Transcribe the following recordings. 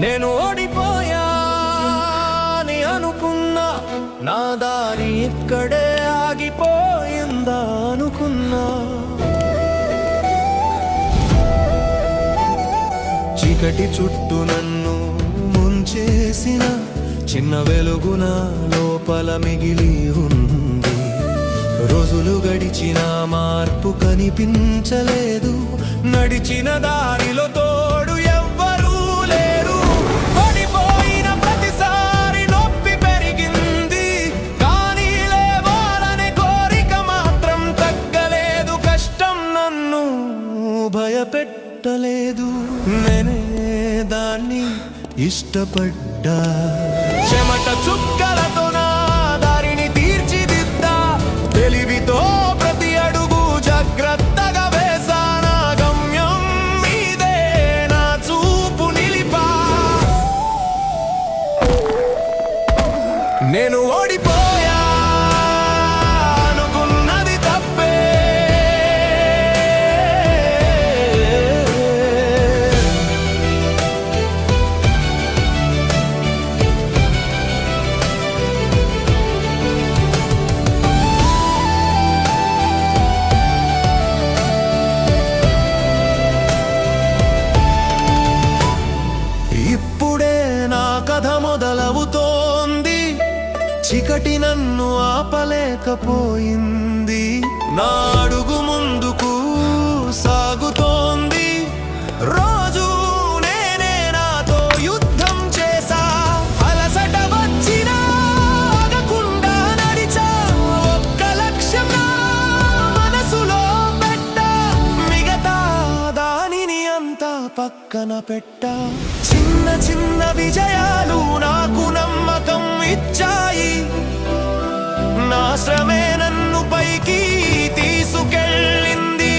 నేను ఓడిపోయాని అనుకున్నా, నా దారి ఇక్కడే ఆగిపోయిందా అనుకున్నా. చీకటి చుట్టూ నన్ను ముంచేసిన చిన్న వెలుగున లోపల మిగిలి ఉంది. రోజులు గడిచిన మార్పు కనిపించలేదు, నడిచిన దారిలో తోడు ఎవ్వరూ లేరు. పడిపోయిన ప్రతిసారి నొప్పి పెరిగింది, కానీ లేవాలనే కోరిక మాత్రం తగ్గలేదు. కష్టం నన్ను భయపెట్టలేదు, నేనే దాన్ని ఇష్టపడ్డా. చెమట చుక్కలతో నా దారిని తీర్చిదిద్దా, తెలివితో ప్రతి అడుగు జాగ్రత్తగా వేసా. నా గమ్యం మీదే నా చూపు నిలిపా. నేను ఓడిపోయా అనుకున్నది తప్పే, ఇప్పుడే నా కథ మొదలవుతోంది. చీకటి నన్ను ఆపలేకపోయింది, నా అడుగు ముందుకు సాగుతోంది. రోజు నేనే నాతో యుద్ధం చేసా, అలసట వచ్చినా ఆగకుండా నడిచా. ఒక్క లక్ష్యం నా మనసులో పెట్టా, మిగతా దానిని అంతా పక్కన పెట్టా. చిన్న చిన్న విజయాలు నాకు నమ్మకం ఇచ్చాయి, నా శ్రమే నన్ను పైకి తీసుకెళ్ళింది.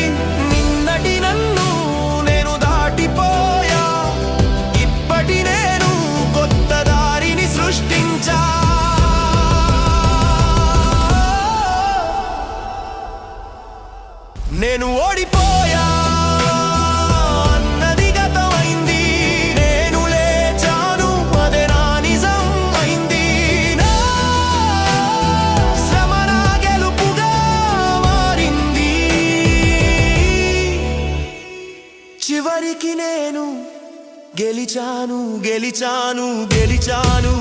నిన్నటి నన్ను నేను దాటిపోయా, ఇప్పటి నేను కొత్త దారిని సృష్టించా. నేను ఓడిపోయా అన్నది గతమైంది, నేను లేచాను అదే నా నిజం అయింది. నా శ్రమ నా గెలుపుగా మారింది, చివరికి నేను గెలిచాను గెలిచాను గెలిచాను.